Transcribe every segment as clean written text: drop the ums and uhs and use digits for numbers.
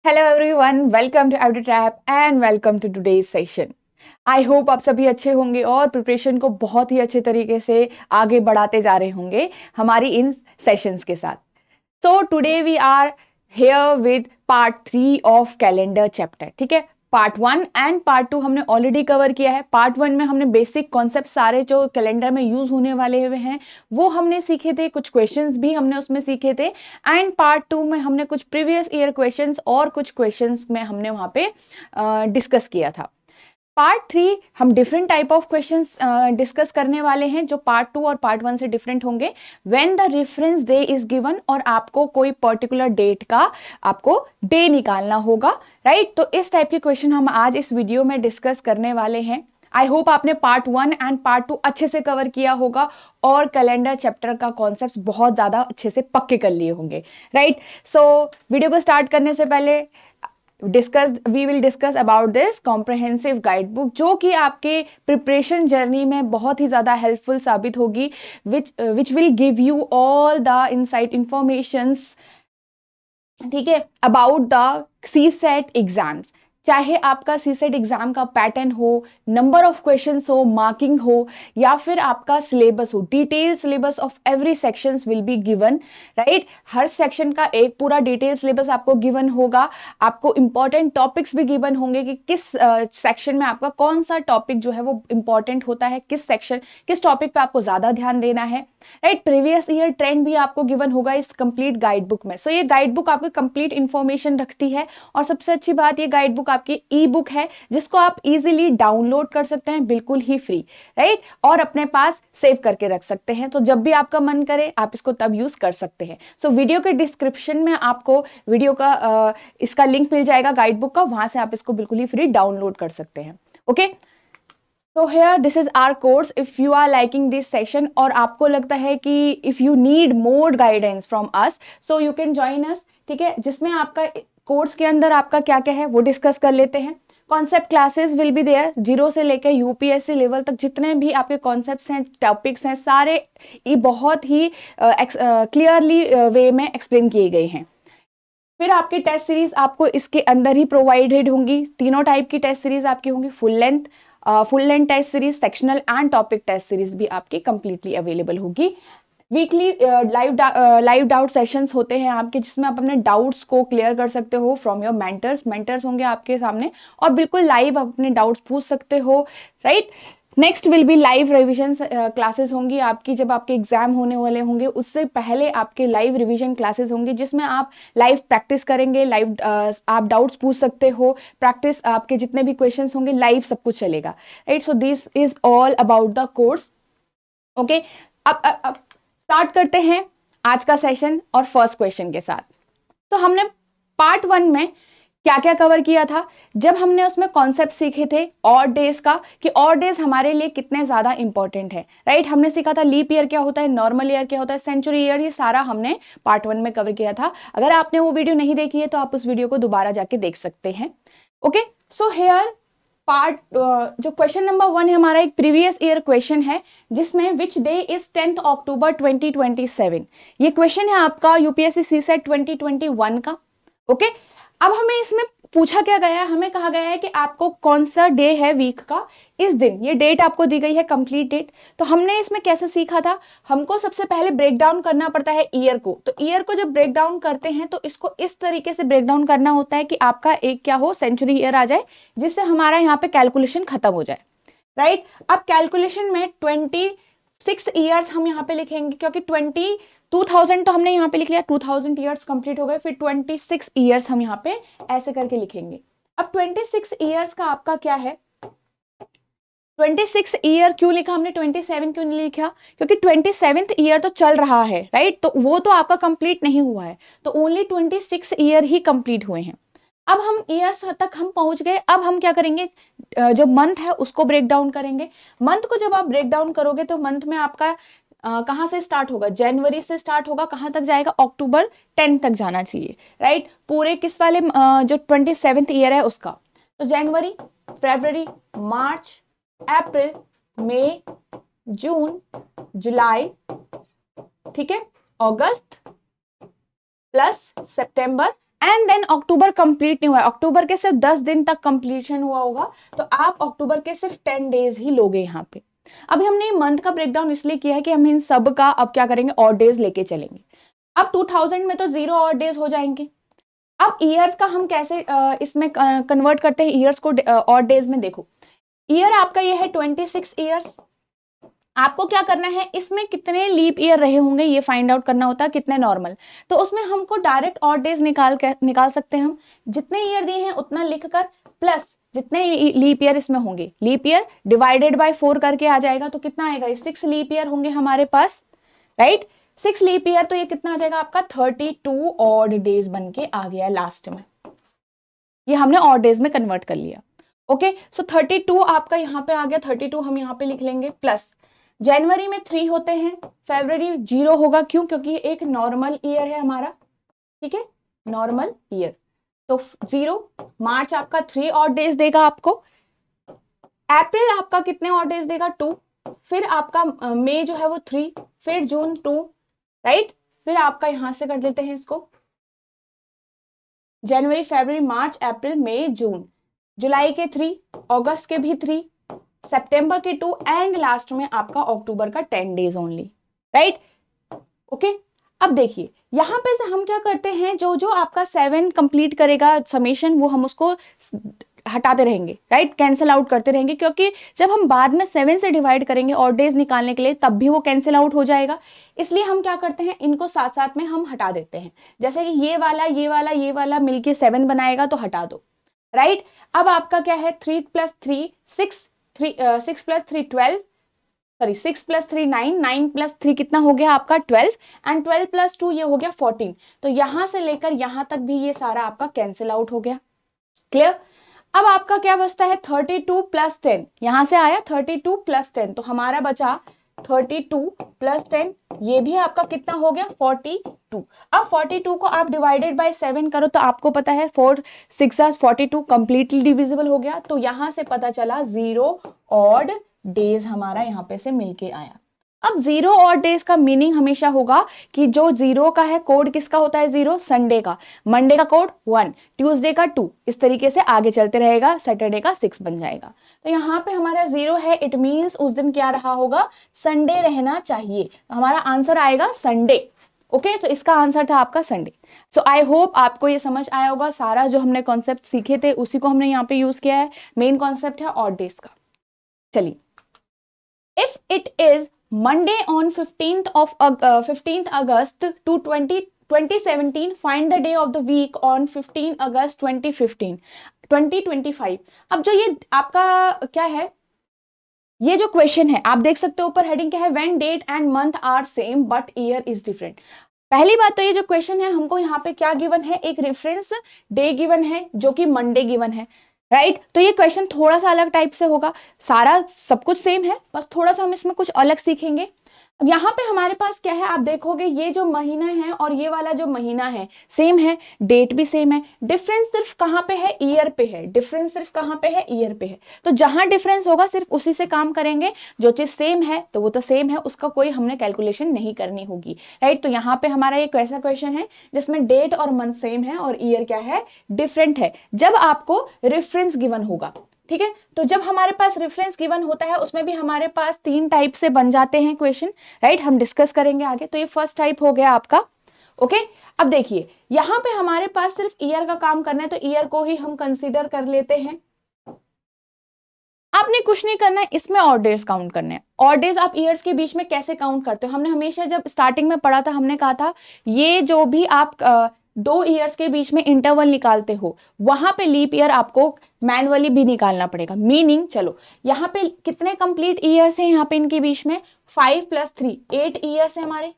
Hello everyone, welcome to Everytrap and welcome to today's session. I hope आप सभी अच्छे होंगे और प्रिपरेशन को बहुत ही अच्छे तरीके से आगे बढ़ाते जा रहे होंगे हमारी इन सेशंस के साथ। So today we are here with part 3 of calendar chapter. ठीक है, पार्ट 1 एंड पार्ट 2 हमने ऑलरेडी कवर किया है। पार्ट 1 में हमने बेसिक कॉन्सेप्ट सारे जो कैलेंडर में यूज होने वाले हुए हैं वो हमने सीखे थे, कुछ क्वेश्चंस भी हमने उसमें सीखे थे। एंड पार्ट 2 में हमने कुछ प्रीवियस ईयर क्वेश्चंस और कुछ क्वेश्चंस में हमने वहां पे डिस्कस किया था। पार्ट 3 हम different type of questions discuss करने वाले हैं जो पार्ट 2 और पार्ट 1 से डिफरेंट होंगे। When the reference day is given और आपको कोई पर्टिकुलर डेट का आपको डे निकालना होगा, राइट। तो इस टाइप के क्वेश्चन हम आज इस वीडियो में डिस्कस करने वाले हैं। आई होप आपने पार्ट 1 एंड पार्ट 2 अच्छे से कवर किया होगा और कैलेंडर चैप्टर का कॉन्सेप्ट बहुत ज्यादा अच्छे से पक्के कर लिए होंगे, राइट। सो वीडियो को स्टार्ट करने से पहले we will discuss about this comprehensive guide book जो कि आपके प्रिपरेशन जर्नी में बहुत ही ज़्यादा हेल्पफुल साबित होगी, which will give you all the insight informations, ठीक है, about the CSAT exams. चाहे आपका सी सेट एग्जाम का पैटर्न हो, नंबर ऑफ क्वेश्चंस हो, मार्किंग हो, या फिर आपका सिलेबस हो, detail syllabus of every sections will be given, right. हर सेक्शन का एक पूरा डिटेल सिलेबस आपको गिवन होगा। आपको इंपॉर्टेंट टॉपिक्स भी गिवन होंगे कि किस सेक्शन में आपका कौन सा टॉपिक जो है वो इंपॉर्टेंट होता है, किस टॉपिक पे आपको ज्यादा ध्यान देना है, राइट। प्रीवियस ईयर ट्रेंड भी आपको गिवन होगा इस कंप्लीट गाइड बुक में। सो ये गाइड बुक आपको कंप्लीट इंफॉर्मेशन रखती है और सबसे अच्छी बात, ये गाइड बुक आपकी ई बुक है जिसको आप इजीली डाउनलोड कर सकते हैं बिल्कुल ही फ्री, राइट, और अपने पास सेव करके रख सकते हैं। तो जब भी आपका मन करे आप इसको तब यूज कर सकते हैं। सो वीडियो के डिस्क्रिप्शन में आपको वीडियो का इसका लिंक मिल जाएगा गाइड बुक का, वहां से आप इसको बिल्कुल ही फ्री डाउनलोड कर सकते हैं। ओके, तो here this is our course. If you are liking this session और आपको लगता है कि if you need more guidance from us, so you can join us, ठीक है, जिसमें आपका कोर्स के अंदर आपका क्या क्या है वो डिस्कस कर लेते हैं। Concept classes will be there, zero से लेकर यूपीएससी लेवल तक जितने भी आपके कॉन्सेप्ट्स हैं, टॉपिक्स हैं, सारे ये बहुत ही क्लियरली वे में एक्सप्लेन किए गए हैं। फिर आपकी टेस्ट सीरीज आपको इसके अंदर ही प्रोवाइडेड होंगी। तीनों टाइप की टेस्ट सीरीज आपकी होंगी, full length test series, sectional and topic test series भी आपकी कंप्लीटली अवेलेबल होगी। वीकली लाइव डाउट सेशंस होते हैं आपके, जिसमें आप अपने डाउट्स को क्लियर कर सकते हो फ्रॉम योर मेंटर्स होंगे आपके सामने और बिल्कुल लाइव अपने डाउट्स पूछ सकते हो, right. Next will be live revision classes होंगी आपकी, जब आपके एग्जाम होने वाले होंगे उससे पहले आपके लाइव रिवीजन क्लासेस होंगी जिसमें आप लाइव प्रैक्टिस करेंगे, लाइव आप डाउट्स पूछ सकते हो, प्रैक्टिस आपके जितने भी क्वेश्चंस होंगे लाइव सब कुछ चलेगा, right. So this is all about the course. Okay, अब स्टार्ट करते हैं आज का सेशन और फर्स्ट क्वेश्चन के साथ। तो हमने पार्ट 1 में क्या क्या कवर किया था, जब हमने उसमें कॉन्सेप्ट सीखे थे ऑड डेज का, कि ऑड डेज हमारे लिए कितने ज्यादा इंपॉर्टेंट है, राइट। हमने सीखा था लीप ईयर क्या होता है, नॉर्मल ईयर क्या होता है, सेंचुरी ईयर, ये सारा हमने पार्ट 1 में कवर किया था। अगर आपने वो वीडियो नहीं देखी है तो आप उस वीडियो को दोबारा जाके देख सकते हैं। ओके, सो हेयर पार्ट जो क्वेश्चन नंबर 1 है हमारा, एक प्रीवियस ईयर क्वेश्चन है जिसमें विच डे इज 10th अक्टूबर 2027। ये क्वेश्चन है आपका यूपीएससी सीसेट 2021 का। ओके, अब हमें इसमें पूछा क्या गया है, हमें कहा गया है कि आपको कौन सा डे है वीक का, इस दिन ये डेट आपको दी गई है, कंप्लीट डेट। तो हमने इसमें कैसे सीखा था, हमको सबसे पहले ब्रेक डाउन करना पड़ता है ईयर को। तो ईयर को जब ब्रेक डाउन करते हैं तो इसको इस तरीके से ब्रेक डाउन करना होता है कि आपका एक क्या हो, सेंचुरी ईयर आ जाए, जिससे हमारा यहाँ पे कैलकुलेशन खत्म हो जाए, राइट। अब कैलकुलेशन में 26 ईयर्स हम यहाँ पे लिखेंगे, क्योंकि 2000 तो हमने यहाँ पे लिख लिया, 2000 ईयर्स कंप्लीट हो गए, फिर 26 ईयर्स हम यहाँ पे ऐसे करके लिखेंगे। अब 26 ईयर्स का आपका क्या है, 26 ईयर क्यों लिखा हमने, 27 क्यों नहीं लिखा, क्योंकि 27th ईयर तो चल रहा है, राइट। तो वो तो आपका कंप्लीट नहीं हुआ है, तो ओनली 26 ईयर ही कंप्लीट हुए हैं। अब हम ईयर्स तक हम पहुंच गए, अब हम क्या करेंगे, जो मंथ है उसको ब्रेक डाउन करेंगे। मंथ को जब आप ब्रेक डाउन करोगे तो मंथ में आपका कहां से स्टार्ट होगा, जनवरी से स्टार्ट होगा, कहां तक जाएगा, अक्टूबर 10 तक जाना चाहिए, राइट। पूरे किस वाले जो 27th ईयर है उसका। तो जनवरी, फरवरी, मार्च, अप्रैल, मई, जून, जुलाई, ठीक है, अगस्त प्लस सितंबर एंड देन अक्टूबर कंप्लीट नहीं हुआ, अक्टूबर के सिर्फ 10 दिन तक कंप्लीशन हुआ होगा, तो आप अक्टूबर के सिर्फ 10 डेज ही लोगे यहाँ पे। अभी हमने मंथ का ब्रेकडाउन इसलिए किया है कि हम इन सब का अब क्या करेंगे, ऑड डेज लेके चलेंगे। अब 2000 में तो 0 ऑड डेज हो जाएंगे। अब ईयर्स का हम कैसे इसमें कन्वर्ट करते हैं ईयर्स को ऑड डेज में। देखो ईयर आपका ये है 26 ईयर्स, आपको क्या करना है, इसमें कितने लीप ईयर रहे होंगे ये फाइंड आउट करना होता है, कितने नॉर्मल। तो उसमें हमको डायरेक्ट ऑड डेज निकाल सकते हैं हम, जितने ईयर दिए हैं उतना लिखकर प्लस जितने लीप ईयर इसमें होंगे, लीप ईयर डिवाइडेड बाय 4 करके आ जाएगा, तो कितना आएगा, 6 लीप ईयर होंगे हमारे पास, राइट। 6 लीप ईयर, तो ये कितना आ जाएगा आपका 32 ऑड डेज बन के आ गया लास्ट में, ये हमने ऑड डेज में कन्वर्ट कर लिया। ओके, सो 32 आपका यहाँ पे आ गया, 32 हम यहाँ पे लिख लेंगे, प्लस जनवरी में 3 होते हैं, फरवरी 0 होगा, क्यों, क्योंकि एक नॉर्मल ईयर है हमारा, ठीक है, नॉर्मल ईयर, तो 0। मार्च आपका 3 ऑड डेज देगा आपको, अप्रैल आपका कितने ऑड डेज देगा, 2, फिर आपका मई जो है वो 3, फिर जून 2, राइट, फिर आपका यहां से कर देते हैं इसको, जनवरी फरवरी मार्च अप्रैल मई जून, जुलाई के 3, अगस्त के भी 3, सितंबर के 2, एंड लास्ट में आपका अक्टूबर का 10 डेज ओनली, राइट। ओके, अब देखिए यहां पे से हम क्या करते हैं, जो जो आपका 7 कंप्लीट करेगा समेशन, वो हम उसको हटाते रहेंगे, राइट, कैंसिल आउट करते रहेंगे, क्योंकि जब हम बाद में 7 से डिवाइड करेंगे और डेज निकालने के लिए, तब भी वो कैंसिल आउट हो जाएगा, इसलिए हम क्या करते हैं, इनको साथ साथ में हम हटा देते हैं। जैसे कि ये वाला ये वाला ये वाला मिलके 7 बनाएगा, तो हटा दो, राइट। अब आपका क्या है, 3 + 3 6, 6 + 3 12, सॉरी 6 + 3 9, 9 + 3 कितना हो गया आपका 12, एंड 12 + 2 ये हो गया 14। तो यहां से लेकर यहां तक भी ये सारा आपका कैंसिल आउट हो गया, क्लियर। अब आपका क्या बचता है, 32 + 10, यहां से आया 32 + 10, तो हमारा बचा 32 + 10, ये भी आपका कितना हो गया 42। अब 42 को आप डिवाइडेड बाय 7 करो, तो आपको पता है 4 6 42 कंप्लीटली डिविजिबल हो गया, तो यहां से पता चला 0 ऑड डेज हमारा यहां पे से मिलके आया। अब 0 ऑड डेज का मीनिंग हमेशा होगा कि जो 0 का है कोड किसका होता है, 0 संडे का, मंडे का कोड 1, ट्यूसडे का 2, इस तरीके से आगे चलते रहेगा, सैटरडे का 6 बन जाएगा। तो यहाँ पे हमारा 0 है, इट मीन्स उस दिन क्या रहा होगा, संडे रहना चाहिए, तो हमारा आंसर आएगा संडे। ओके, तो इसका आंसर था आपका संडे। सो आई होप आपको ये समझ आया होगा, सारा जो हमने कॉन्सेप्ट सीखे थे उसी को हमने यहाँ पे यूज किया है, मेन कॉन्सेप्ट है ऑड डेज का। चलिए, if it is Monday on 15th August to 2017, find the day of the week on 15 August 2025। अब जो ये आपका क्या है, ये जो क्वेश्चन है आप देख सकते हो ऊपर हेडिंग क्या है, when date and month are same but year is different. पहली बात तो ये जो क्वेश्चन है हमको यहाँ पे क्या गिवन है, एक रेफरेंस डे गिवन है जो कि मंडे गिवन है, राइट। तो ये क्वेश्चन थोड़ा सा अलग टाइप से होगा, सारा सब कुछ सेम है, बस थोड़ा सा हम इसमें कुछ अलग सीखेंगे। अब यहाँ पे हमारे पास क्या है, आप देखोगे ये जो महीना है और ये वाला जो महीना है सेम है, डेट भी सेम है, डिफरेंस सिर्फ कहाँ पे है, ईयर पे है, डिफरेंस सिर्फ कहाँ पे है, ईयर पे है। तो जहां डिफरेंस होगा सिर्फ उसी से काम करेंगे, जो चीज सेम है तो वो तो सेम है, उसका कोई हमने कैलकुलेशन नहीं करनी होगी, राइट। तो यहाँ पे हमारा एक ऐसा क्वेश्चन है जिसमें डेट और मंथ सेम है और ईयर क्या है, डिफरेंट है, जब आपको रेफरेंस गिवन होगा, ठीक है। तो जब हमारे पास रेफरेंस गिवन होता है उसमें भी हमारे पास 3 टाइप से बन जाते हैं क्वेश्चन, राइट, हम डिस्कस करेंगे आगे। तो ये फर्स्ट टाइप हो गया आपका, ओके। अब देखिए यहां पे हमारे पास सिर्फ ईयर का काम करना है, तो ईयर को ही हम कंसीडर कर लेते हैं, आपने कुछ नहीं करना है, इसमें ऑड डेज काउंट करने हैं। ऑड डेज आप ईयर्स के बीच में कैसे काउंट करते हो, हमने हमेशा जब स्टार्टिंग में पढ़ा था हमने कहा था ये जो भी आप 2 ईयर्स के बीच में इंटरवल निकालते हो वहां पे लीप ईयर आपको मैनुअली भी निकालना पड़ेगा। मीनिंग चलो यहाँ पे कितने कंप्लीट ईयर्स हैं, यहाँ पे इनके बीच में 5 + 3 8 ईयर्स है हमारे।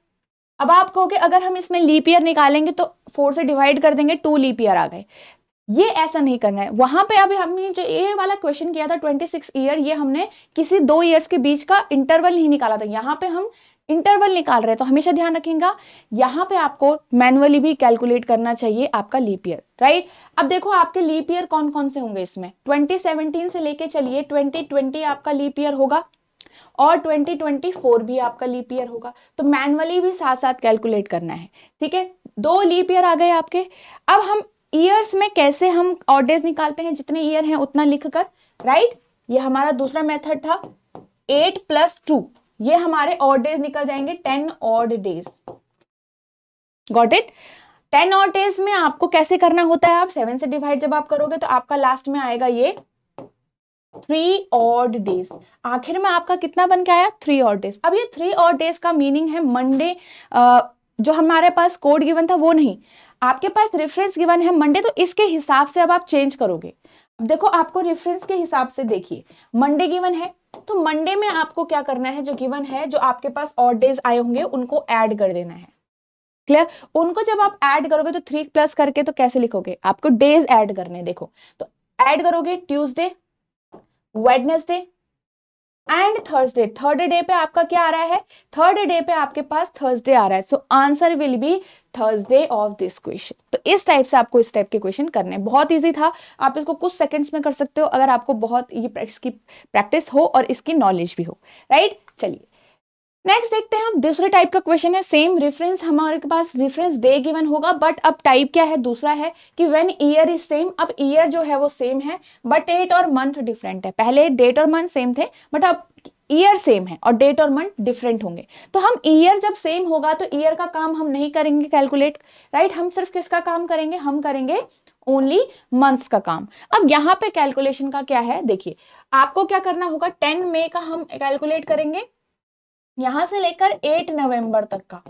अब आप कहोगे अगर हम इसमें लीप ईयर निकालेंगे तो 4 से डिवाइड कर देंगे, 2 लीप ईयर आ गए, ये ऐसा नहीं करना है। वहां पे अभी हमने जो ये वाला क्वेश्चन किया था 26 ईयर, ये हमने किसी 2 ईयर्स के बीच का इंटरवल नहीं निकाला था, यहाँ पे हम इंटरवल निकाल रहे हैं, तो हमेशा ध्यान रखिएगा यहाँ पे आपको मैनुअली भी कैलकुलेट करना चाहिए आपका लीप ईयर, राइट। अब देखो आपके लीप ईयर कौन कौन से होंगे इसमें, 2017 से लेके चलिए 2020 आपका लीप ईयर होगा और 2024 भी आपका लीप ईयर होगा, तो मैनुअली भी साथ साथ कैलकुलेट करना है, ठीक है। 2 लीप ईयर आ गए आपके। अब हम ईयर्स में कैसे हम ऑड डेज निकालते हैं, जितने ईयर हैं उतना लिखकर, राइट। ये हमारा दूसरा मेथड था। 8 + 2 ये हमारे ऑड डेज निकल जाएंगे, 10 odd days. Got it. 10 odd days में आपको कैसे करना होता है, आप 7 से डिवाइड जब आप करोगे तो आपका लास्ट में आएगा ये 3 ऑड डेज। आखिर में आपका कितना बन के आया, 3 ऑड डेज। अब ये 3 ऑड डेज का मीनिंग है मंडे, जो हमारे पास कोड गिवन था वो नहीं, आपके पास रेफरेंस गिवन है मंडे, तो इसके हिसाब से अब आप चेंज करोगे। अब देखो आपको रेफरेंस के हिसाब से देखिए, मंडे गिवन है तो मंडे में आपको क्या करना है, जो गिवन है, जो आपके पास ऑड डेज आए होंगे उनको ऐड कर देना है। क्लियर। उनको जब आप ऐड करोगे तो 3 प्लस करके तो कैसे लिखोगे, आपको डेज ऐड करने, देखो तो ऐड करोगे Tuesday, Wednesday and Thursday. Third day पे आपका क्या आ रहा है, थर्ड डे पे आपके पास थर्सडे आ रहा है, so answer will B Thursday of this question. तो इस टाइप से आपको इस टाइप के क्वेश्चन करने, बहुत इजी था, आप इसको कुछ सेकंड्स में कर सकते हो अगर आपको बहुत ये इसकी प्रैक्टिस हो और इसकी नॉलेज भी हो, राइट। चलिए नेक्स्ट देखते हैं हम, दूसरे टाइप का क्वेश्चन है, सेम रेफरेंस, हमारे पास रेफरेंस डे गिवन होगा, बट अब टाइप क्या है, दूसरा है कि व्हेन ईयर इज सेम। अब ईयर जो है वो सेम है बट डेट और मंथ डिफरेंट है। पहले डेट और मंथ सेम थे बट अब ईयर सेम है और डेट और मंथ डिफरेंट होंगे। तो हम ईयर जब सेम होगा तो ईयर का काम हम नहीं करेंगे कैलकुलेट, राइट। हम सिर्फ किसका काम करेंगे, हम करेंगे ओनली मंथ्स का काम। अब यहाँ पे कैलकुलेशन का क्या है, देखिए आपको क्या करना होगा, 10 मई का हम कैलकुलेट करेंगे, यहां से लेकर 8 नवंबर तक का,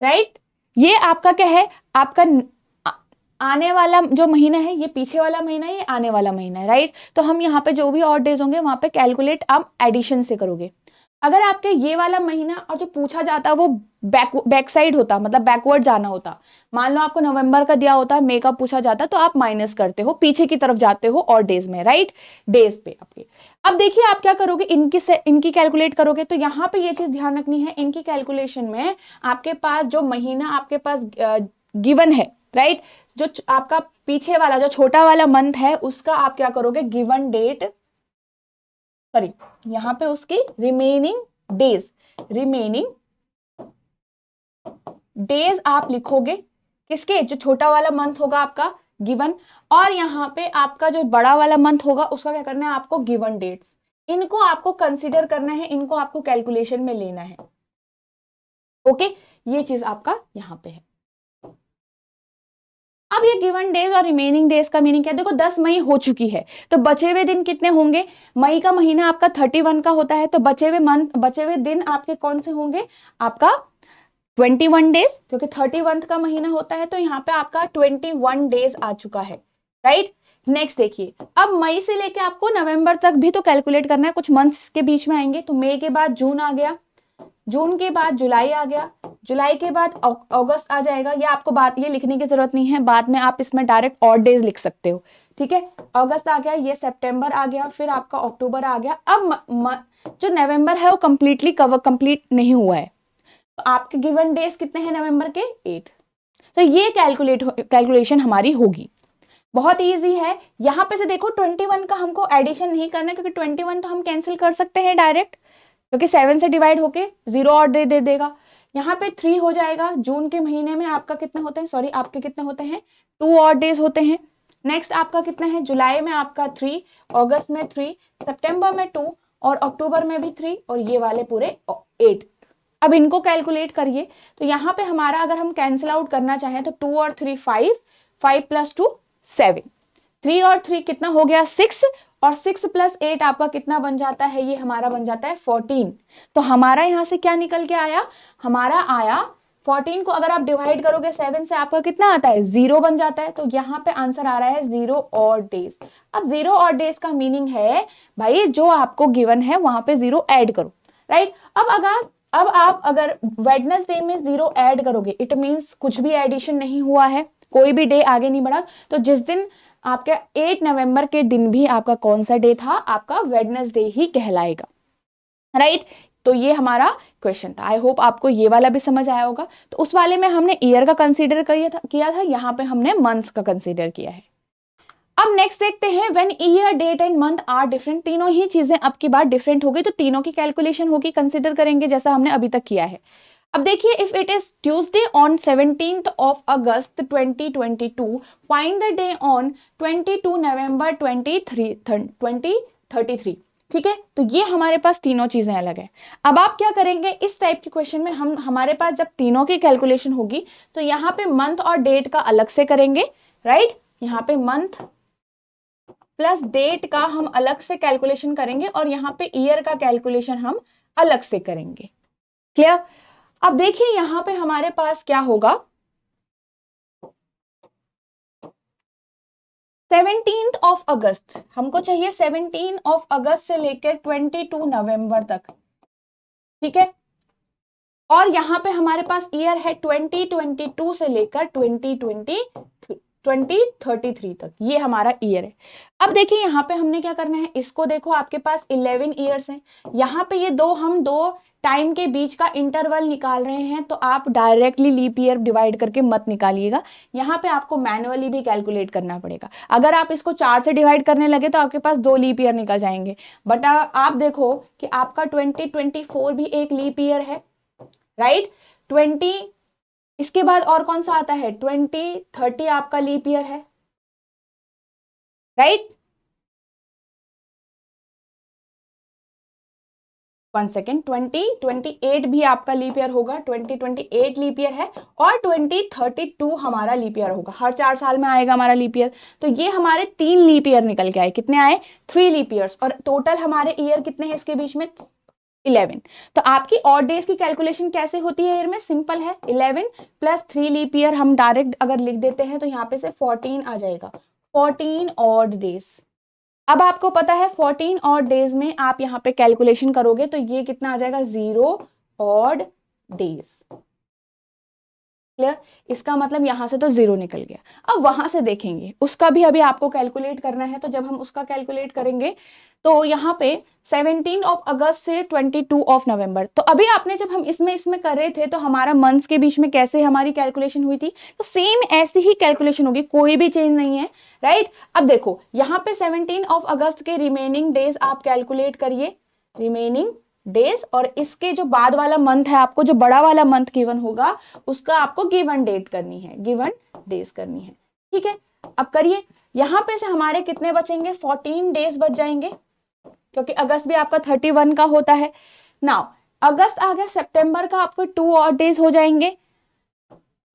राइट। ये आपका क्या है, आपका आने वाला जो महीना है, ये पीछे वाला महीना है, ये आने वाला महीना है, राइट। तो हम यहाँ पे जो भी ऑड डेज होंगे वहां पे कैलकुलेट आप एडिशन से करोगे। अगर आपके ये वाला महीना और जो पूछा जाता वो बैक साइड होता, मतलब बैकवर्ड जाना होता, मान लो आपको नवंबर का दिया होता, मई का पूछा जाता, तो आप माइनस करते हो, पीछे की तरफ जाते हो और डेज में, राइट, डेज पे आपके। अब देखिए आप क्या करोगे, इनकी कैलकुलेट करोगे, तो यहाँ पे ये चीज ध्यान रखनी है, इनकी कैलकुलेशन में आपके पास जो महीना आपके पास गिवन है, राइट, जो आपका पीछे वाला जो छोटा वाला मंथ है उसका आप क्या करोगे, गिवन डेट, सॉरी यहाँ पे उसकी रिमेनिंग डेज आप लिखोगे, किसके, जो छोटा वाला मंथ होगा आपका गिवन, और यहाँ पे आपका जो बड़ा वाला मंथ होगा उसका क्या करना है, आपको गिवन डेट्स, इनको आपको कंसीडर करना है, इनको आपको कैलकुलेशन में लेना है। ओके, ये चीज आपका यहाँ पे है। अब ये गिवन डेज और रिमेनिंग डेज का मीनिंग क्या है, देखो 10 मई हो चुकी है तो बचे हुए दिन कितने होंगे, मई का महीना आपका 31 का होता है, तो बचे हुए दिन आपके कौन से होंगे, आपका 21 डेज, क्योंकि 31 का महीना होता है, तो यहाँ पे आपका 21 डेज आ चुका है, राइट। नेक्स्ट देखिए, अब मई से लेके आपको नवंबर तक भी तो कैलकुलेट करना है, कुछ मंथ्स के बीच में आएंगे, तो मई के बाद जून आ गया, जून के बाद जुलाई आ गया, जुलाई के बाद अगस्त आ जाएगा। ये आपको बात ये लिखने की जरूरत नहीं है, बाद में आप इसमें डायरेक्ट ऑड डेज लिख सकते हो, ठीक है। अगस्त आ गया, ये सितंबर आ गया, फिर आपका अक्टूबर आ गया। अब जो नवंबर है वो कंप्लीट नहीं हुआ है, तो आपके गिवन डेज कितने हैं नवंबर के, 8। तो ये कैलकुलेशन हमारी होगी, बहुत इजी है। यहाँ पे से देखो 21 का हमको एडिशन नहीं करना है, क्योंकि 21 तो हम कैंसिल कर सकते हैं डायरेक्ट, क्योंकि 7 से डिवाइड होके 0 और दे देगा। यहाँ पे 3 हो जाएगा। जून के महीने में आपका कितने होते हैं, सॉरी आपके कितने होते हैं, 2 और डेज होते हैं। नेक्स्ट आपका कितना है, जुलाई में आपका 3, अगस्त में 3, सितंबर में 2 और अक्टूबर में भी 3 और ये वाले पूरे 8। अब इनको कैलकुलेट करिए, तो यहाँ पे हमारा अगर हम कैंसिल आउट करना चाहें तो 2 और 3 5, 5 + 2 7, 3 और 3 कितना हो गया, 6, और 6 + 8 आपका कितना बन जाता है, ये हमारा बन जाता है 14। तो हमारा यहाँ से क्या निकल के आया, हमारा आया 14 को अगर आप डिवाइड करोगे 7 से आपका कितना आता है, 0 बन जाता है। तो यहाँ पे आंसर आ रहा है 0 और डेज। अब 0 और डेज का मीनिंग है भाई जो आपको गिवन है वहां पे 0 ऐड करो, राइट। अब आप अगर वेडनेसडे में 0 ऐड करोगे, इट मींस कुछ भी एडिशन नहीं हुआ है, कोई भी डे आगे नहीं बढ़ा, तो जिस दिन आपके 8 नवंबर के दिन भी आपका कौन सा डे था, आपका वेडनेसडे ही कहलाएगा, राइट। तो ये हमारा क्वेश्चन था। आई होप आपको ये वाला भी समझ आया होगा। तो उस वाले में हमने ईयर का कंसीडर किया था, यहाँ पे हमने मंथ्स का कंसीडर किया है। अब नेक्स्ट देखते हैं, when year, date and month are different, तीनों ही चीजें अब की बार डिफरेंट होगी, तो तीनों की कैलकुलेशन होगी, कंसीडर करेंगे जैसा हमने अभी तक किया है। अब देखिए, if it is Tuesday on 17th of August 2022, find the day on 22 नवंबर 2033। ठीक है, तो ये हमारे पास तीनों चीजें अलग है। अब आप क्या करेंगे, इस टाइप के क्वेश्चन में हमारे पास जब तीनों की कैलकुलेशन होगी तो यहाँ पे मंथ और डेट का अलग से करेंगे, राइट। यहाँ पे मंथ प्लस डेट का हम अलग से कैलकुलेशन करेंगे और यहाँ पे ईयर का कैलकुलेशन हम अलग से करेंगे। क्लियर। अब देखिए यहां पे हमारे पास क्या होगा, 17th of अगस्त, हमको चाहिए 17 ऑफ अगस्त से लेकर 22 नवंबर तक। ठीक है, और यहां पे हमारे पास ईयर है 2022 से लेकर 2033 तक, ये हमारा ईयर है। अब देखिए यहाँ पे हमने क्या करना है, इसको देखो आपके पास 11 ईयर्स हैं, यहाँ पे ये हम दो टाइम के बीच का इंटरवल निकाल रहे हैं, तो आप डायरेक्टली लीप ईयर डिवाइड करके मत निकालिएगा, यहाँ पे आपको मैनुअली भी कैलकुलेट करना पड़ेगा। अगर आप इसको 4 से डिवाइड करने लगे तो आपके पास 2 लीप ईयर निकल जाएंगे, बट आप देखो कि आपका 2024 भी एक लीप ईयर है, राइट। 20, इसके बाद और कौन सा आता है, 2030 आपका लीप ईयर है, राइट। 1 सेकेंड, 2028 भी आपका लीप ईयर होगा, 2028 लीप ईयर है, और 2032 हमारा लीप ईयर होगा, हर 4 साल में आएगा हमारा लीप ईयर। तो ये हमारे 3 लीप ईयर निकल के आए, कितने आए, 3 लीप ईयर्स, और टोटल हमारे ईयर कितने हैं इसके बीच में, 11। तो आपकी ऑड डेज की कैलकुलेशन कैसे होती है ईयर में, सिंपल है, 11 प्लस 3 लीप ईयर हम डायरेक्ट अगर लिख देते हैं तो यहाँ पे से 14 आ जाएगा, 14 ऑड डेज। अब आपको पता है 14 ऑड डेज में आप यहाँ पे कैलकुलेशन करोगे तो ये कितना आ जाएगा, 0 ऑड डेज। क्लियर, इसका मतलब यहां से तो 0 निकल गया। अब वहां से देखेंगे, उसका भी अभी आपको कैलकुलेट करना है, तो जब हम उसका कैलकुलेट करेंगे तो यहाँ पे 17 ऑफ अगस्त से 22 ऑफ नवंबर, तो अभी आपने जब हम इसमें कर रहे थे तो हमारा मंथ्स के बीच में कैसे हमारी कैलकुलेशन हुई थी, तो सेम ऐसी ही कैलकुलेशन होगी, कोई भी चेंज नहीं है, राइट। अब देखो यहाँ पे 17 ऑफ अगस्त के रिमेनिंग डेज आप कैलकुलेट करिए, रिमेनिंग डेज, और इसके जो बाद वाला मंथ है, आपको जो बड़ा वाला मंथ गिवन होगा उसका आपको गिवन डेट करनी है, गिवन डेज करनी है। ठीक है, अब करिए, यहां पे से हमारे कितने बचेंगे, 14 डेज बच जाएंगे, क्योंकि अगस्त भी आपका 31 का होता है। नाउ अगस्त आ गया, सितंबर का आपको 2 और डेज हो जाएंगे,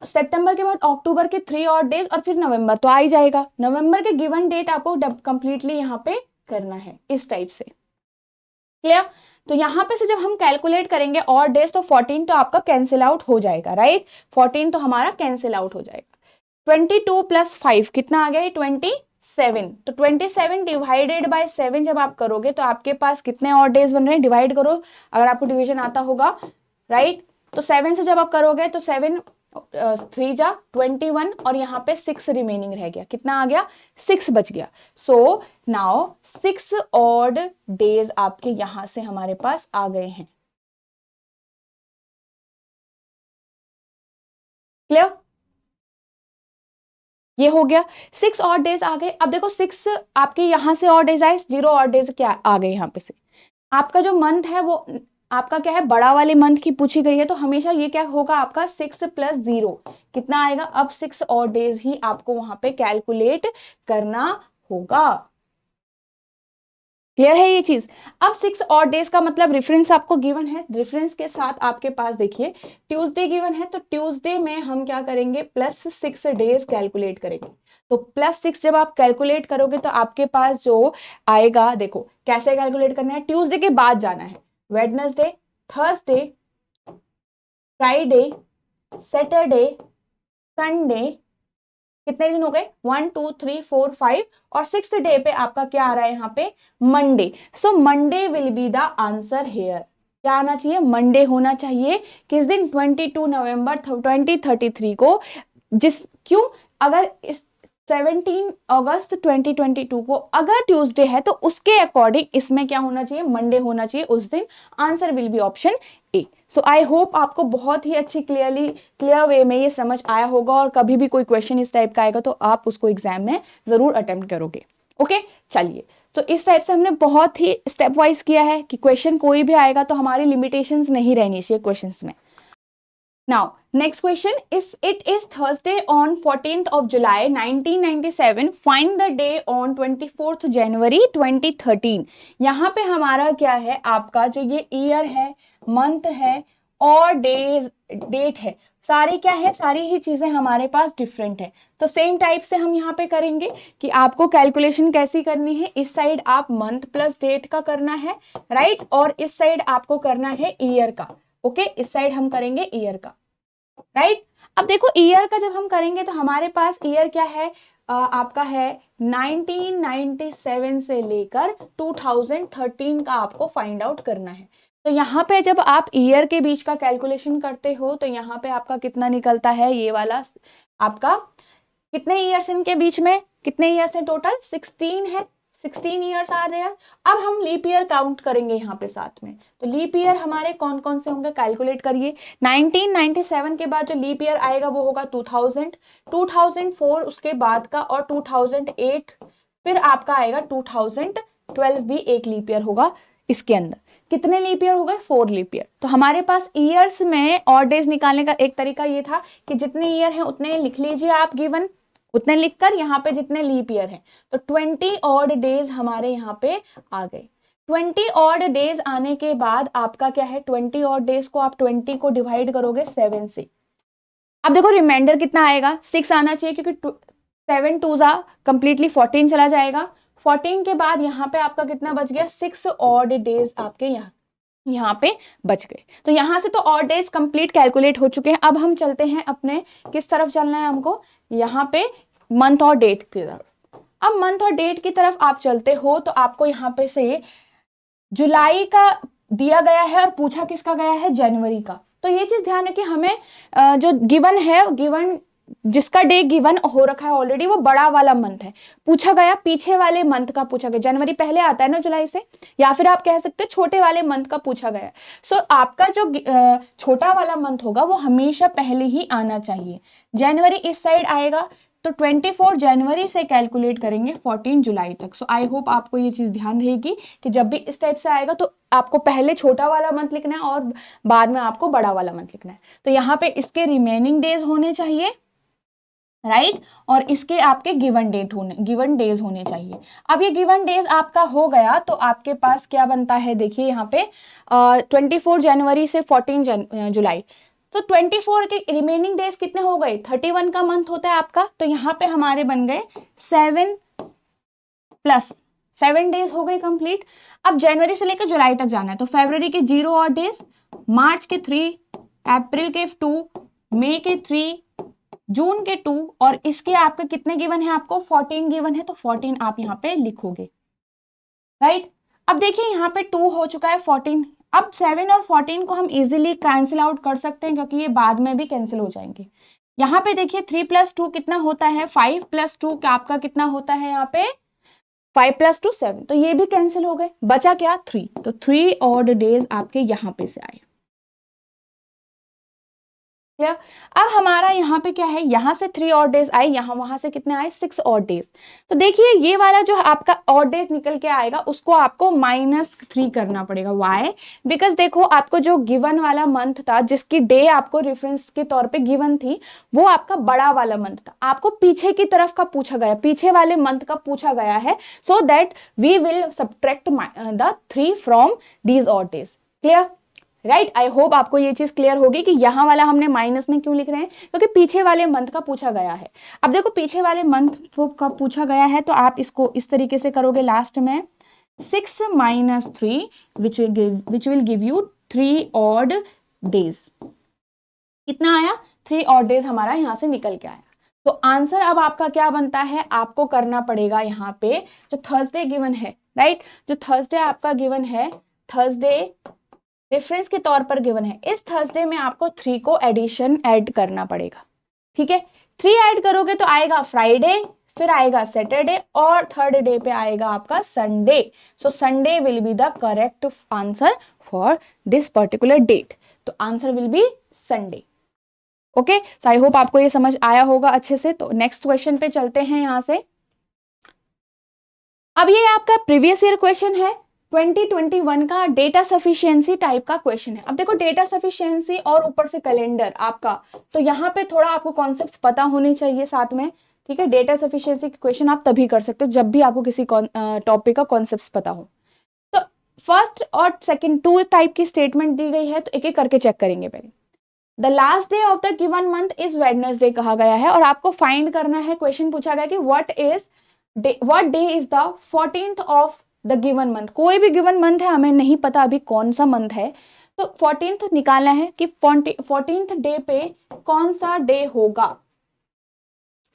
सितंबर के बाद अक्टूबर के 3 और डेज, और फिर नवंबर तो आ ही जाएगा। नवंबर के गिवन डेट आपको कंप्लीटली यहाँ पे करना है, इस टाइप से। क्लियर, तो यहां पे से जब हम कैलकुलेट करेंगे और डेज, तो 14 तो आपका कैंसिल आउट हो जाएगा, राइट। 14 तो हमारा कैंसिल आउट हो जाएगा। 22 प्लस 5 कितना आ गया, 27। तो 27 डिवाइडेड बाय 7 जब आप करोगे तो आपके पास कितने और डेज बन रहे हैं, डिवाइड करो अगर आपको डिवीजन आता होगा, राइट। तो 7 से जब आप करोगे तो 7 3 जा 21, और यहाँ पे 6 रिमेनिंग रह गया, कितना आ गया, 6 बच गया। सो नाउ 6 ऑड डेज आपके यहां से हमारे पास आ गए हैं। क्लियर, ये हो गया, 6 ऑड डेज आ गए। अब देखो 6 आपके यहां से ऑड डेज आए, 0 ऑड डेज क्या आ गए यहाँ पे से। आपका जो मंथ है वो आपका क्या है, बड़ा वाले मंथ की पूछी गई है, तो हमेशा ये क्या होगा आपका 6 प्लस 0 कितना आएगा, अब 6 और डेज ही आपको वहां पे कैलकुलेट करना होगा। क्लियर है ये चीज। अब 6 और डेज का मतलब रेफरेंस आपको गिवन है, रेफरेंस के साथ आपके पास देखिए ट्यूसडे गिवन है, तो ट्यूसडे में हम क्या करेंगे, +6 डेज कैलकुलेट करेंगे। तो +6 जब आप कैलकुलेट करोगे तो आपके पास जो आएगा, देखो कैसे कैलकुलेट करना है, ट्यूसडे के बाद जाना है, Wednesday, Thursday, Friday, Saturday, Sunday, कितने दिन हो गए, 1 2 3 4 5, और 6th डे पे आपका क्या आ रहा है यहाँ पे, Monday. So Monday will be the answer here. क्या आना चाहिए, मंडे होना चाहिए, किस दिन, 22 नवंबर 2033 को। क्यों, अगर इस 17 अगस्त 2022 को अगर ट्यूसडे है तो उसके अकॉर्डिंग इसमें क्या होना चाहिए, मंडे होना चाहिए उस दिन। Answer will B option A. So I hope आपको बहुत ही अच्छी क्लियर वे में ये समझ आया होगा, और कभी भी कोई क्वेश्चन इस टाइप का आएगा तो आप उसको एग्जाम में जरूर अटेम्प्ट करोगे। ओके, चलिए, तो इस टाइप से हमने बहुत ही स्टेप वाइज किया है कि क्वेश्चन कोई भी आएगा तो हमारी लिमिटेशंस नहीं रहनी चाहिए क्वेश्चंस में। Now, next question. If it is Thursday on 14th of July 1997, find the day on 24th January 2013. यहाँ पे हमारा क्या है, आपका जो ये ईयर है, मंथ है और डेज डेट है, सारी क्या है, सारी ही चीजें हमारे पास डिफरेंट है। तो सेम टाइप से हम यहाँ पे करेंगे कि आपको कैलकुलेशन कैसी करनी है, इस साइड आप मंथ प्लस डेट का करना है, राइट, और इस साइड आपको करना है ईयर का। ओके, इस साइड हम करेंगे ईयर का, राइट। अब देखो ईयर का जब हम करेंगे तो हमारे पास ईयर क्या है, आपका है 1997 से लेकर 2013 का आपको फाइंड आउट करना है। तो यहाँ पे जब आप ईयर के बीच का कैलकुलेशन करते हो तो यहाँ पे आपका कितना निकलता है, ये वाला आपका कितने ईयर्स इनके बीच में, कितने ईयर्स है टोटल, 16 है, 16 ईयर्स आ गया। अब हम लीप ईयर काउंट करेंगे यहाँ पे साथ में। तो लीप ईयर हमारे कौन कौन से होंगे, कैलकुलेट करिए। 1997 के बाद जो लीप ईयर आएगा वो होगा 2000, 2004 उसके बाद का, और 2008, फिर आपका आएगा 2012 भी एक लीप ईयर होगा। इसके अंदर कितने लीप ईयर हो गए, 4 लीप ईयर। तो हमारे पास ईयर्स में और डेज निकालने का एक तरीका ये था कि जितने ईयर हैं उतने लिख लीजिए आप, गिवन उतने लिखकर यहाँ पे जितने लीप ईयर हैं, तो 20 ऑड डेज हमारे यहाँ पे आ गए। 20 ऑड डेज आने के बाद आपका क्या है, 20 ऑड डेज को आप 20 को डिवाइड करोगे 7 से। अब देखो रिमाइंडर कितना आएगा, 6 आना चाहिए, क्योंकि 7 2 जा कंप्लीटली 14 चला जाएगा। 14 के बाद यहाँ पे आपका कितना बच गया, 6 ऑड डेज आपके यहाँ पे बच गए। तो यहाँ से तो ऑड डेज कंप्लीट कैलकुलेट हो चुके हैं। अब हम चलते हैं अपने, किस तरफ चलना है हमको, यहाँ पे मंथ और डेट की तरफ। अब मंथ और डेट की तरफ आप चलते हो तो आपको यहाँ पे से जुलाई का दिया गया है और पूछा किसका गया है, जनवरी का। तो ये चीज ध्यान रखिए, हमें जो गिवन है, गिवन जिसका डे गिवन हो रखा है ऑलरेडी, वो बड़ा वाला मंथ है, पूछा गया पीछे वाले मंथ का पूछा गया। जनवरी पहले आता है ना जुलाई से, या फिर आप कह सकते हो छोटे वाले मंथ का पूछा गया। सो आपका जो छोटा वाला मंथ होगा वो हमेशा पहले ही आना चाहिए। जनवरी इस साइड आएगा, तो 24 जनवरी से कैलकुलेट करेंगे 14 जुलाई तक। सो आई होप आपको ये चीज ध्यान रहेगी कि जब भी इस टाइप से आएगा तो आपको पहले छोटा वाला मंथ लिखना है और बाद में आपको बड़ा वाला मंथ लिखना है। तो यहाँ पे इसके रिमेनिंग डेज होने चाहिए, राइट, और इसके आपके गिवन डेज होने चाहिए। अब ये गिवन डेज आपका हो गया तो आपके पास क्या बनता है, देखिए यहाँ पे 24 जनवरी से 14 जुलाई, तो 24 के रिमेनिंग डेज कितने हो गए, 31 का मंथ होता है आपका। तो यहाँ पे हमारे बन गए 7 + 7 डेज हो गए कंप्लीट। अब जनवरी से लेकर जुलाई तक जाना है, तो फरवरी के 0 और डेज, मार्च के 3, अप्रैल के 2, मई के 3, जून के 2, और इसके आपके कितने गिवन है, आपको 14 गिवन है, तो 14 आप यहाँ पे लिखोगे, राइट। अब देखिए यहाँ पे 2 हो चुका है, 14, अब 7 और 14 को हम इजीली कैंसिल आउट कर सकते हैं क्योंकि ये बाद में भी कैंसिल हो जाएंगे। यहाँ पे देखिए 3 + 2 कितना होता है, 5 + 2 का आपका कितना होता है, यहाँ पे 5 + 2 7, तो ये भी कैंसिल हो गए, बचा क्या 3, तो 3 ऑड डेज आपके यहाँ पे से आए। अब हमारा यहाँ पे क्या है, यहाँ से 3 ऑड डेज आए, यहाँ वहां से कितने आए, 6 ऑड डेज। तो देखिए ये वाला जो आपका ऑड डेज निकल के आएगा उसको आपको -3 करना पड़ेगा। वाई, बिकॉज देखो आपको जो गिवन वाला मंथ था, जिसकी डे आपको रेफरेंस के तौर पे गिवन थी, वो आपका बड़ा वाला मंथ था, आपको पीछे की तरफ का पूछा गया, पीछे वाले मंथ का पूछा गया है, so that we will subtract the 3 from these odd days. Clear, right. I hope आपको ये चीज क्लियर होगी कि यहाँ वाला हमने माइनस में क्यों लिख रहे हैं, क्योंकि पीछे वाले मंथ का पूछा गया है। अब देखो पीछे वाले मंथ का पूछा गया है तो आप इसको इस तरीके से करोगे, लास्ट में 6 - 3 विच will give you 3 odd days. कितना आया, 3 ऑड डेज हमारा यहाँ से निकल के आया। तो आंसर अब आपका क्या बनता है, आपको करना पड़ेगा यहाँ पे जो थर्सडे गिवन है, राइट, जो थर्सडे आपका गिवन है, थर्सडे रेफरेंस के तौर पर गिवन है, इस थर्सडे में आपको 3 को एडिशन ऐड करना पड़ेगा। ठीक है, 3 ऐड करोगे तो आएगा फ्राइडे, फिर आएगा सैटरडे, और थर्ड डे पे आएगा आपका Sunday. So Sunday will be the correct answer for this particular date. तो answer will be Sunday. Okay, so I hope आपको ये समझ आया होगा अच्छे से। तो नेक्स्ट क्वेश्चन पे चलते हैं यहाँ से। अब ये आपका प्रीवियस ईयर क्वेश्चन है, 2021 का डेटा सफिशिएंसी टाइप का क्वेश्चन है। अब देखो डेटा सफिशिएंसी और ऊपर से कैलेंडर आपका, तो यहाँ पे थोड़ा आपको कॉन्सेप्ट्स पता होने चाहिए साथ में, ठीक है। डेटा सफिशिएंसी क्वेश्चन आप तभी कर सकते हो जब भी आपको किसी टॉपिक का कॉन्सेप्ट्स पता हो। तो फर्स्ट और सेकंड 2 टाइप की स्टेटमेंट दी गई है, तो एक एक करके चेक करेंगे पहले। The last day of the given month is Wednesday कहा गया है, और आपको फाइंड करना है, क्वेश्चन पूछा गया कि what day is the 14th of the given month. कोई भी गिवन मंथ है, हमें नहीं पता अभी कौन सा मंथ है, तो 14th निकालना है कि 14th डे पे कौन सा डे होगा।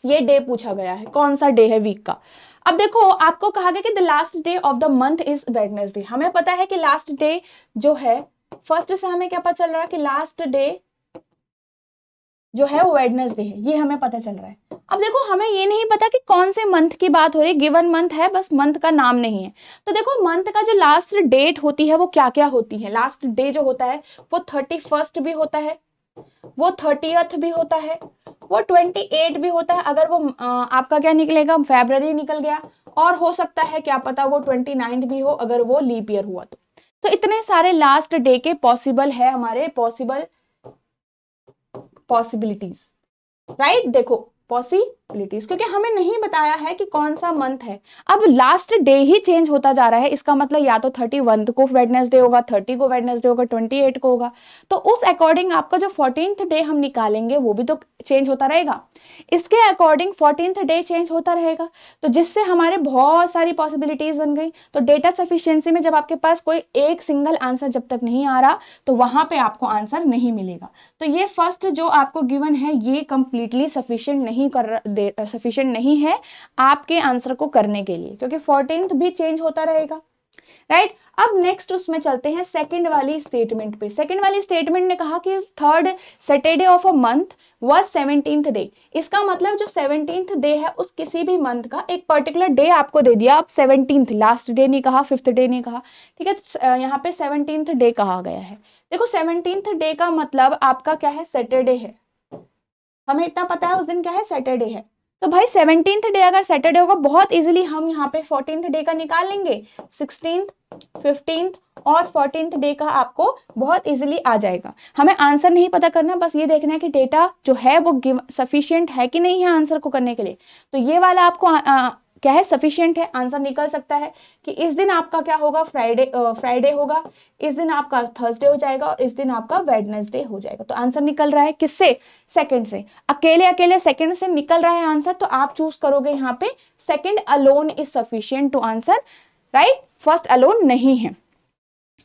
ये डे पूछा गया है, कौन सा डे है वीक का। अब देखो आपको कहा गया कि the last day of the month is Wednesday. हमें पता है कि लास्ट डे जो है, फर्स्ट से हमें क्या पता चल रहा है कि लास्ट डे जो है वो वेडनेसडे है, ये हमें पता चल रहा है। अब देखो हमें ये नहीं पता कि कौन से मंथ की बात हो रही है, गिवन मंथ है, बस मंथ का नाम नहीं है। तो देखो मंथ का जो लास्ट डेट होती है वो क्या क्या होती है। लास्ट डे जो होता है वो 31st भी होता है, वो 30th भी होता है, वो 28 भी होता है। अगर वो आपका क्या निकलेगा, फरवरी निकल गया, और हो सकता है क्या पता वो 29 भी हो अगर वो लीप ईयर हुआ तो इतने सारे लास्ट डे के पॉसिबल है हमारे पॉसिबिलिटीज, राइट। देखो पॉसिबिलिटीज, क्योंकि हमें नहीं बताया है कि कौन सा मंथ है। अब लास्ट डे ही चेंज होता जा रहा है, इसका मतलब या तो 31 को वेडनेसडे होगा, 30 को वेडनेसडे होगा, 28 को होगा। तो उस अकॉर्डिंग आपका जो 14th डे हम निकालेंगे वो भी तो चेंज होता रहेगा, इसके अकॉर्डिंग 14th डे चेंज होता रहेगा। तो जिससे हमारे बहुत सारी पॉसिबिलिटीज बन गई। तो डेटा सफिशिएंसी में जब आपके पास कोई एक सिंगल आंसर जब तक नहीं आ रहा, तो वहां पे आपको आंसर नहीं मिलेगा। तो ये फर्स्ट जो आपको गिवन है ये कंप्लीटली सफिशिएंट नहीं है आपके आंसर को करने के लिए, क्योंकि 14th भी चेंज होता रहेगा, राइट। अब नेक्स्ट उसमें चलते हैं सेकंड वाली स्टेटमेंट पे। सेकंड वाली स्टेटमेंट ने कहा कि third Saturday of a month was 17th day. इसका मतलब जो 17th डे है उस किसी भी मंथ का एक पर्टिकुलर डे आपको दे दिया। अब 17th, लास्ट डे नहीं कहा, 5th डे नहीं कहा, ठीक है। तो यहाँ पे 17th डे कहा गया है। देखो 17th डे का मतलब आपका क्या है, सैटरडे है। हमें इतना पता है उस दिन क्या है, सैटरडे है। तो भाई 17th डे अगर सैटरडे होगा, बहुत इजीली हम यहाँ पे 14th डे का निकाल लेंगे। 16th, 15th और 14th डे का आपको बहुत इजीली आ जाएगा। हमें आंसर नहीं पता करना, बस ये देखना है कि डेटा जो है वो सफिशिएंट है कि नहीं है आंसर को करने के लिए। तो ये वाला आपको क्या है, सफिशिएंट है, आंसर निकल सकता है कि इस दिन आपका क्या होगा, फ्राइडे होगा, इस दिन आपका थर्सडे हो जाएगा, और इस दिन आपका वेडनेसडे हो जाएगा। तो आंसर निकल रहा है किससे, सेकंड से। अकेले सेकंड से निकल रहा है आंसर, तो आप चूज करोगे यहाँ पे second alone is sufficient to answer, right. First alone नहीं है।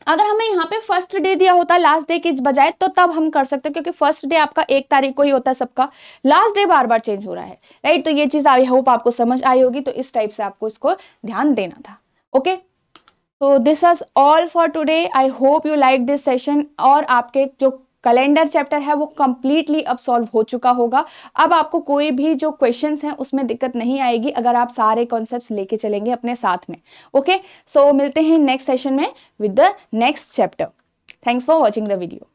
अगर हमें यहाँ पे फर्स्ट डे दिया होता लास्ट डे की बजाय, तो तब हम कर सकते, क्योंकि फर्स्ट डे आपका 1 तारीख को ही होता है सबका, लास्ट डे बार बार चेंज हो रहा है, राइट। तो ये चीज आई होप आपको समझ आई होगी। तो इस टाइप से आपको इसको ध्यान देना था, ओके। तो this was all for today. I hope you like this session, और आपके जो कैलेंडर चैप्टर है वो कंप्लीटली अब सॉल्व हो चुका होगा। अब आपको कोई भी जो क्वेश्चंस हैं उसमें दिक्कत नहीं आएगी अगर आप सारे कॉन्सेप्ट्स लेके चलेंगे अपने साथ में, ओके। सो मिलते हैं नेक्स्ट सेशन में with the next chapter. Thanks for watching the video.